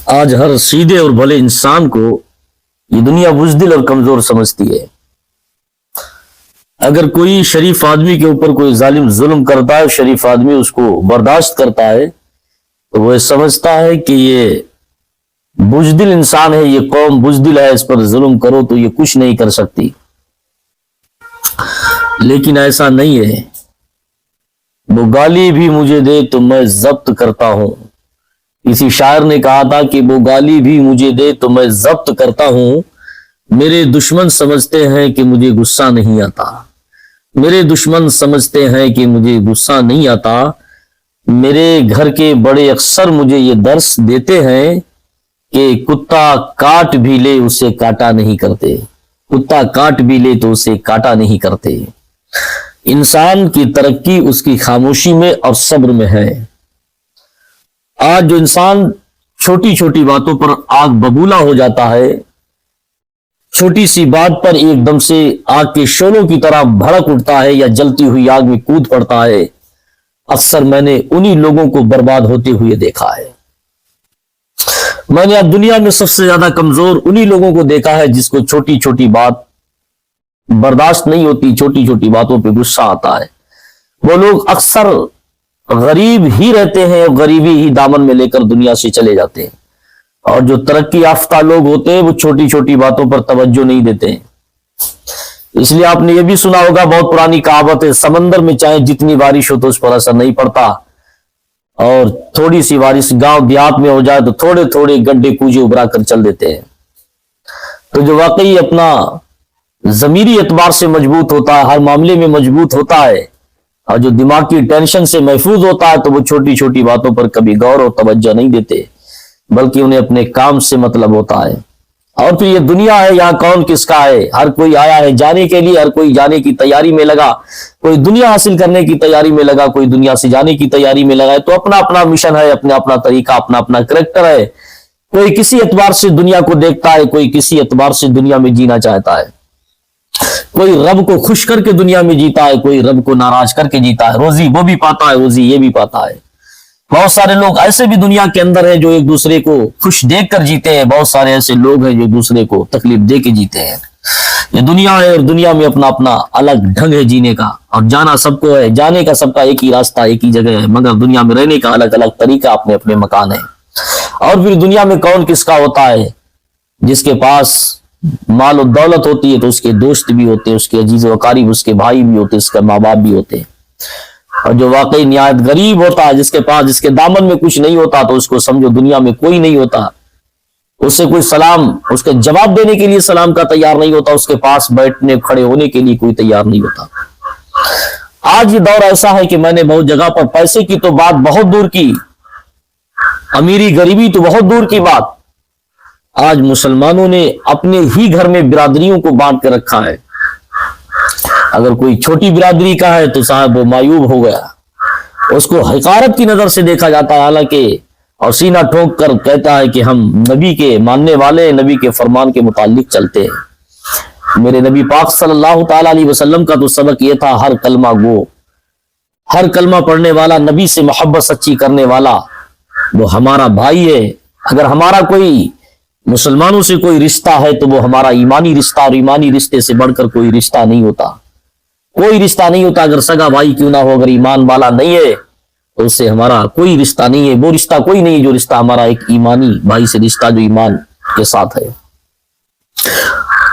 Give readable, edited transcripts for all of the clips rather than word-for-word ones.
آج ہر سیدھے اور بھلے انسان کو یہ دنیا بزدل اور کمزور سمجھتی ہے۔ اگر کوئی شریف آدمی کے اوپر کوئی ظالم ظلم کرتا ہے، شریف آدمی اس کو برداشت کرتا ہے، تو وہ سمجھتا ہے کہ یہ بزدل انسان ہے، یہ قوم بزدل ہے، اس پر ظلم کرو تو یہ کچھ نہیں کر سکتی۔ لیکن ایسا نہیں ہے۔ وہ گالی بھی مجھے دے تو میں ضبط کرتا ہوں۔ کسی شاعر نے کہا تھا کہ وہ گالی بھی مجھے دے تو میں ضبط کرتا ہوں، میرے دشمن سمجھتے ہیں کہ مجھے غصہ نہیں آتا، میرے دشمن سمجھتے ہیں کہ مجھے غصہ نہیں آتا، میرے گھر کے بڑے اکثر مجھے یہ درس دیتے ہیں کہ کتا کاٹ بھی لے اسے کاٹا نہیں کرتے، کتا کاٹ بھی لے تو اسے کاٹا نہیں کرتے۔ انسان کی ترقی اس کی خاموشی میں اور صبر میں ہے۔ آج جو انسان چھوٹی چھوٹی باتوں پر آگ ببولا ہو جاتا ہے، چھوٹی سی بات پر ایک دم سے آگ کے شعلوں کی طرح بھڑک اٹھتا ہے یا جلتی ہوئی آگ میں کود پڑتا ہے، اکثر میں نے انہی لوگوں کو برباد ہوتے ہوئے دیکھا ہے۔ میں نے اب دنیا میں سب سے زیادہ کمزور انہی لوگوں کو دیکھا ہے جس کو چھوٹی چھوٹی بات برداشت نہیں ہوتی، چھوٹی چھوٹی باتوں پہ غصہ آتا ہے۔ وہ لوگ اکثر غریب ہی رہتے ہیں، غریبی ہی دامن میں لے کر دنیا سے چلے جاتے ہیں، اور جو ترقی یافتہ لوگ ہوتے ہیں وہ چھوٹی چھوٹی باتوں پر توجہ نہیں دیتے ہیں۔ اس لیے آپ نے یہ بھی سنا ہوگا، بہت پرانی کہاوت ہے، سمندر میں چاہے جتنی بارش ہو تو اس پر اثر نہیں پڑتا، اور تھوڑی سی بارش گاؤں دیہات میں ہو جائے تو تھوڑے تھوڑے گڈھے کوجے ابھرا کر چل دیتے ہیں۔ تو جو واقعی اپنا ضمیری اعتبار سے مضبوط ہوتا ہے، ہر معاملے میں مضبوط ہوتا ہے، اور جو دماغ کی ٹینشن سے محفوظ ہوتا ہے، تو وہ چھوٹی چھوٹی باتوں پر کبھی غور اور توجہ نہیں دیتے، بلکہ انہیں اپنے کام سے مطلب ہوتا ہے۔ اور پھر یہ دنیا ہے، یہاں کون کس کا ہے؟ ہر کوئی آیا ہے جانے کے لیے، ہر کوئی جانے کی تیاری میں لگا، کوئی دنیا حاصل کرنے کی تیاری میں لگا، کوئی دنیا سے جانے کی تیاری میں لگا ہے۔ تو اپنا اپنا مشن ہے، اپنا اپنا طریقہ، اپنا اپنا کریکٹر ہے۔ کوئی کسی اعتبار سے دنیا کو دیکھتا ہے، کوئی کسی اعتبار سے دنیا میں جینا چاہتا ہے، کوئی رب کو خوش کر کے دنیا میں جیتا ہے، کوئی رب کو ناراض کر کے جیتا ہے، روزی وہ بھی پاتا ہے، روزی یہ بھی پاتا ہے۔ بہت سارے لوگ ایسے بھی دنیا کے اندر ہیں جو ایک دوسرے کو خوش دیکھ کر جیتے ہیں، بہت سارے ایسے لوگ ہیں جو دوسرے کو تکلیف دے کے جیتے ہیں۔ یہ دنیا ہے، اور دنیا میں اپنا اپنا الگ ڈھنگ ہے جینے کا، اور جانا سب کو ہے، جانے کا سب کا ایک ہی راستہ، ایک ہی جگہ ہے، مگر دنیا میں رہنے کا الگ الگ طریقہ، اپنے اپنے مکان ہے۔ اور پھر دنیا میں کون کس کا ہوتا ہے؟ جس کے پاس مال و دولت ہوتی ہے تو اس کے دوست بھی ہوتے ہیں، اس کے عزیز و اقارب، اس کے بھائی بھی ہوتے ہیں، اس کے ماں باپ بھی ہوتے ہیں۔ اور جو واقعی نہایت غریب ہوتا ہے، جس کے پاس، جس کے دامن میں کچھ نہیں ہوتا، تو اس کو سمجھو دنیا میں کوئی نہیں ہوتا، اس سے کوئی سلام، اس کے جواب دینے کے لیے سلام کا تیار نہیں ہوتا، اس کے پاس بیٹھنے کھڑے ہونے کے لیے کوئی تیار نہیں ہوتا۔ آج یہ دور ایسا ہے کہ میں نے بہت جگہ پر پیسے کی تو بات بہت دور کی، امیری غریبی تو بہت دور کی بات، آج مسلمانوں نے اپنے ہی گھر میں برادریوں کو بانٹ کے رکھا ہے۔ اگر کوئی چھوٹی برادری کا ہے تو صاحب وہ معیوب ہو گیا، اس کو حقارت کی نظر سے دیکھا جاتا ہے، حالانکہ اور سینہ ٹھوک کر کہتا ہے کہ ہم نبی کے ماننے والے، نبی کے فرمان کے متعلق چلتے ہیں۔ میرے نبی پاک صلی اللہ تعالی علیہ وسلم کا تو سبق یہ تھا، ہر کلمہ گو، ہر کلمہ پڑھنے والا، نبی سے محبت سچی کرنے والا، وہ ہمارا بھائی ہے۔ اگر ہمارا کوئی مسلمانوں سے کوئی رشتہ ہے تو وہ ہمارا ایمانی رشتہ، اور ایمانی رشتے سے بڑھ کر کوئی رشتہ نہیں ہوتا، کوئی رشتہ نہیں ہوتا۔ اگر سگا بھائی کیوں نہ ہو، اگر ایمان والا نہیں ہے تو اس سے ہمارا کوئی رشتہ نہیں ہے، وہ رشتہ کوئی نہیں ہے جو رشتہ ہمارا ایک ایمانی بھائی سے رشتہ جو ایمان کے ساتھ ہے،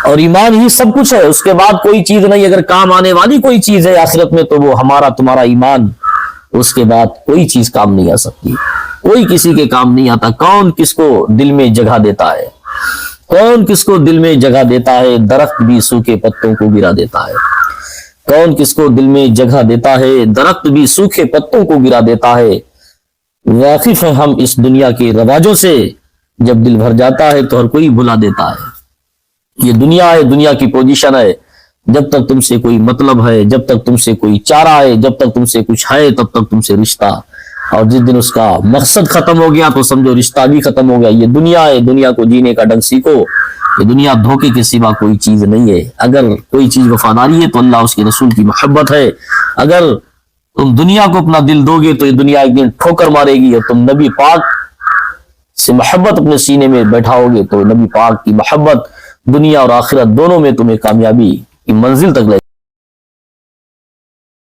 اور ایمان ہی سب کچھ ہے، اس کے بعد کوئی چیز نہیں۔ اگر کام آنے والی کوئی چیز ہے آخرت میں تو وہ ہمارا تمہارا ایمان، اس کے بعد کوئی چیز کام نہیں آ سکتی، کوئی کسی کے کام نہیں آتا۔ کون کس کو دل میں جگہ دیتا ہے، کون کس کو دل میں جگہ دیتا ہے؟ درخت بھی سوکھے پتوں کو گرا دیتا ہے، کون کس کو دل میں جگہ دیتا ہے؟ درخت بھی سوکھے پتوں کو گرا دیتا ہے۔ واقف ہیں ہم اس دنیا کے رواجوں سے، جب دل بھر جاتا ہے تو ہر کوئی بھلا دیتا ہے۔ یہ دنیا ہے، دنیا کی پوزیشن ہے، جب تک تم سے کوئی مطلب ہے، جب تک تم سے کوئی چارہ ہے، جب تک تم سے کچھ ہے، تب تک تم سے رشتہ، اور جس دن اس کا مقصد ختم ہو گیا تو سمجھو رشتہ بھی ختم ہو گیا۔ یہ دنیا ہے، دنیا کو جینے کا ڈھنگ سیکھو، یہ دنیا دھوکے کے سوا کوئی چیز نہیں ہے۔ اگر کوئی چیز وفاداری ہے تو اللہ اس کے رسول کی محبت ہے، اگر تم دنیا کو اپنا دل دو گے تو یہ دنیا ایک دن ٹھوکر مارے گی، اور تم نبی پاک سے محبت اپنے سینے میں بیٹھاؤ گے تو نبی پاک کی محبت دنیا اور آخرت دونوں میں تمہیں کامیابی کی منزل تک لے